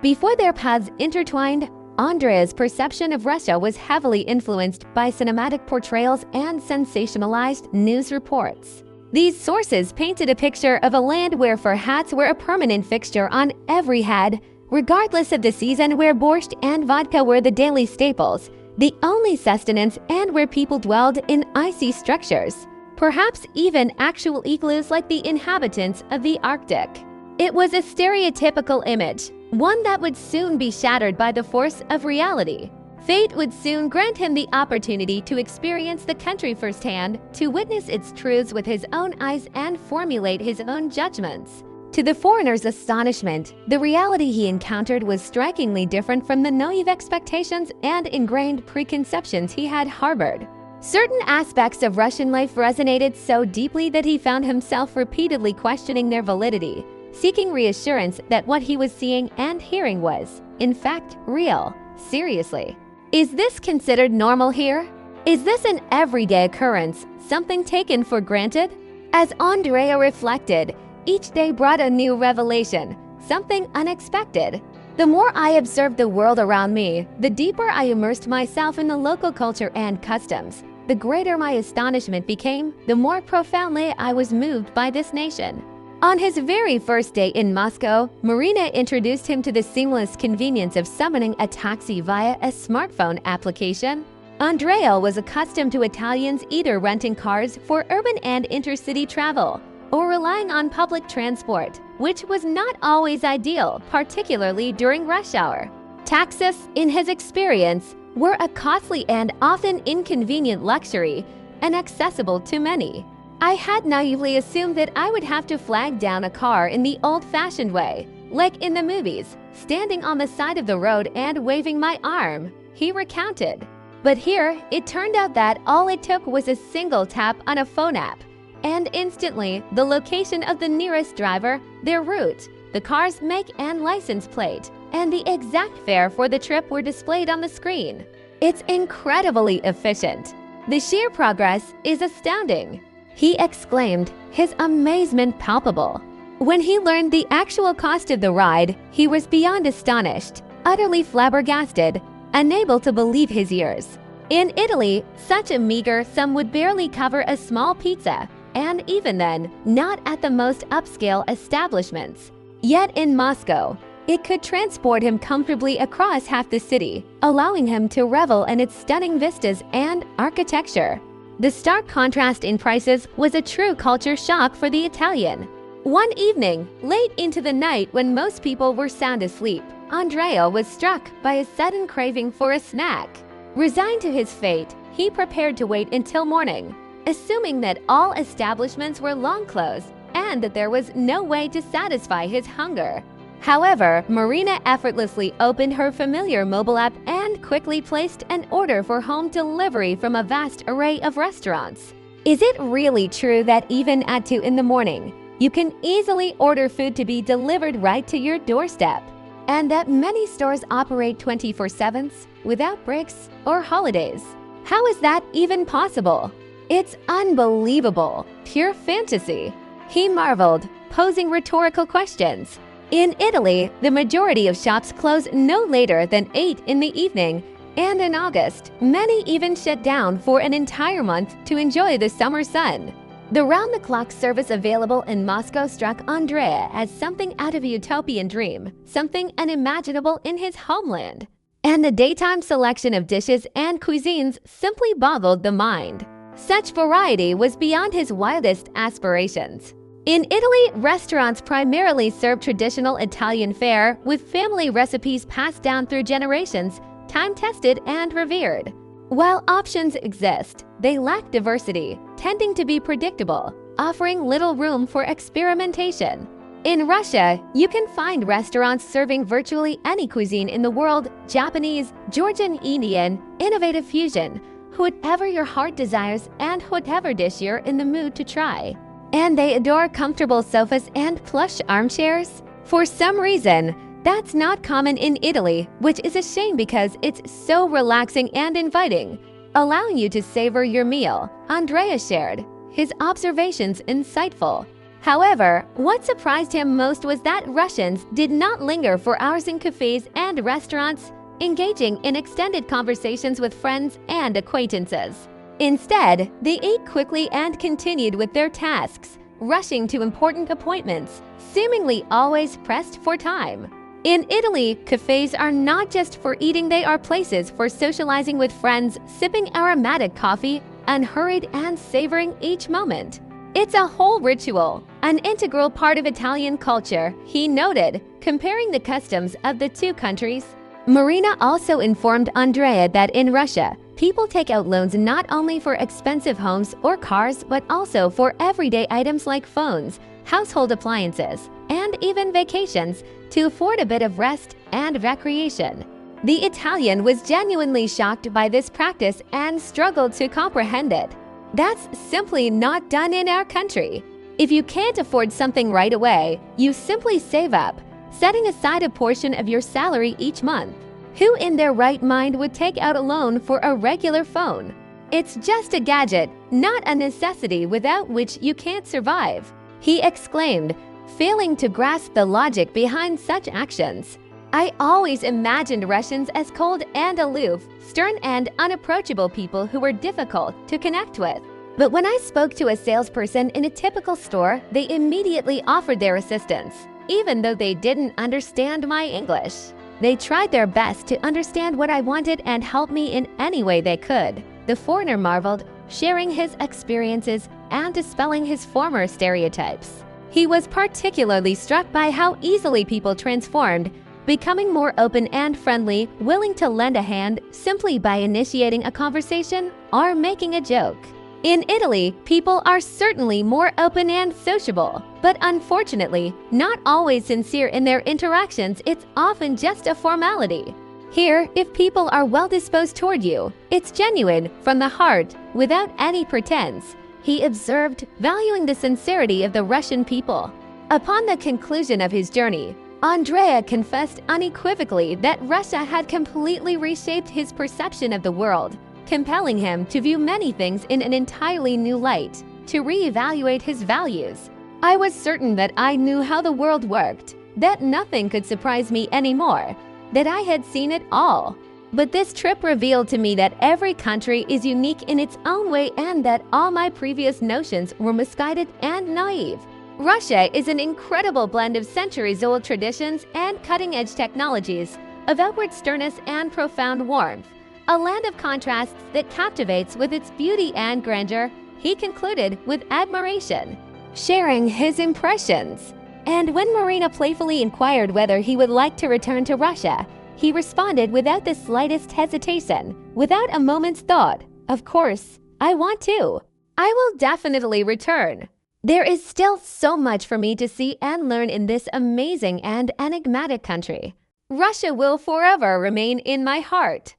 Before their paths intertwined, Andrea's perception of Russia was heavily influenced by cinematic portrayals and sensationalized news reports. These sources painted a picture of a land where fur hats were a permanent fixture on every head, regardless of the season, where borscht and vodka were the daily staples, the only sustenance, and where people dwelled in icy structures, perhaps even actual igloos like the inhabitants of the Arctic. It was a stereotypical image, one that would soon be shattered by the force of reality. Fate would soon grant him the opportunity to experience the country firsthand, to witness its truths with his own eyes and formulate his own judgments. To the foreigner's astonishment, the reality he encountered was strikingly different from the naive expectations and ingrained preconceptions he had harbored. Certain aspects of Russian life resonated so deeply that he found himself repeatedly questioning their validity, seeking reassurance that what he was seeing and hearing was, in fact, real. Seriously. Is this considered normal here? Is this an everyday occurrence, something taken for granted? As Andrea reflected, each day brought a new revelation, something unexpected. The more I observed the world around me, the deeper I immersed myself in the local culture and customs. The greater my astonishment became, the more profoundly I was moved by this nation. On his very first day in Moscow, Marina introduced him to the seamless convenience of summoning a taxi via a smartphone application. Andrea was accustomed to Italians either renting cars for urban and intercity travel or relying on public transport, which was not always ideal, particularly during rush hour. Taxis, in his experience, were a costly and often inconvenient luxury, inaccessible to many. I had naively assumed that I would have to flag down a car in the old-fashioned way, like in the movies, standing on the side of the road and waving my arm, he recounted. But here, it turned out that all it took was a single tap on a phone app, and instantly, the location of the nearest driver, their route, the car's make and license plate, and the exact fare for the trip were displayed on the screen. It's incredibly efficient. The sheer progress is astounding, he exclaimed, his amazement palpable. When he learned the actual cost of the ride, he was beyond astonished, utterly flabbergasted, unable to believe his ears. In Italy, such a meager sum would barely cover a small pizza, and even then, not at the most upscale establishments. Yet in Moscow, it could transport him comfortably across half the city, allowing him to revel in its stunning vistas and architecture. The stark contrast in prices was a true culture shock for the Italian. One evening, late into the night when most people were sound asleep, Andrea was struck by a sudden craving for a snack. Resigned to his fate, he prepared to wait until morning, assuming that all establishments were long closed and that there was no way to satisfy his hunger. However, Marina effortlessly opened her familiar mobile app and quickly placed an order for home delivery from a vast array of restaurants. Is it really true that even at 2 in the morning, you can easily order food to be delivered right to your doorstep? And that many stores operate 24/7 without breaks or holidays? How is that even possible? It's unbelievable, pure fantasy, he marveled, posing rhetorical questions. In Italy, the majority of shops close no later than 8 in the evening, and in August, many even shut down for an entire month to enjoy the summer sun. The round-the-clock service available in Moscow struck Andrea as something out of a utopian dream, something unimaginable in his homeland. And the daytime selection of dishes and cuisines simply boggled the mind. Such variety was beyond his wildest aspirations. In Italy, restaurants primarily serve traditional Italian fare with family recipes passed down through generations, time-tested and revered. While options exist, they lack diversity, tending to be predictable, offering little room for experimentation. In Russia, you can find restaurants serving virtually any cuisine in the world: Japanese, Georgian, Indian, innovative fusion, whatever your heart desires and whatever dish you're in the mood to try. And they adore comfortable sofas and plush armchairs. For some reason, that's not common in Italy, which is a shame because it's so relaxing and inviting, allowing you to savor your meal, Andrea shared, his observations insightful. However, what surprised him most was that Russians did not linger for hours in cafes and restaurants, engaging in extended conversations with friends and acquaintances. Instead, they ate quickly and continued with their tasks, rushing to important appointments, seemingly always pressed for time. In Italy, cafes are not just for eating, they are places for socializing with friends, sipping aromatic coffee, unhurried and savoring each moment. It's a whole ritual, an integral part of Italian culture, he noted, comparing the customs of the two countries. Marina also informed Andrea that in Russia, people take out loans not only for expensive homes or cars, but also for everyday items like phones, household appliances, and even vacations to afford a bit of rest and recreation. The Italian was genuinely shocked by this practice and struggled to comprehend it. That's simply not done in our country. If you can't afford something right away, you simply save up, setting aside a portion of your salary each month. Who in their right mind would take out a loan for a regular phone? It's just a gadget, not a necessity without which you can't survive, he exclaimed, failing to grasp the logic behind such actions. I always imagined Russians as cold and aloof, stern and unapproachable people who were difficult to connect with. But when I spoke to a salesperson in a typical store, they immediately offered their assistance, even though they didn't understand my English. They tried their best to understand what I wanted and help me in any way they could, the foreigner marveled, sharing his experiences and dispelling his former stereotypes. He was particularly struck by how easily people transformed, becoming more open and friendly, willing to lend a hand simply by initiating a conversation or making a joke. In Italy, people are certainly more open and sociable, but unfortunately, not always sincere in their interactions. It's often just a formality. Here, if people are well disposed toward you, it's genuine, from the heart, without any pretense, he observed, valuing the sincerity of the Russian people. Upon the conclusion of his journey, Andrea confessed unequivocally that Russia had completely reshaped his perception of the world, compelling him to view many things in an entirely new light, to reevaluate his values. I was certain that I knew how the world worked, that nothing could surprise me anymore, that I had seen it all. But this trip revealed to me that every country is unique in its own way and that all my previous notions were misguided and naive. Russia is an incredible blend of centuries-old traditions and cutting-edge technologies, of outward sternness and profound warmth, a land of contrasts that captivates with its beauty and grandeur, he concluded with admiration, sharing his impressions. And when Marina playfully inquired whether he would like to return to Russia, he responded without the slightest hesitation, without a moment's thought, "Of course, I want to. I will definitely return. There is still so much for me to see and learn in this amazing and enigmatic country. Russia will forever remain in my heart."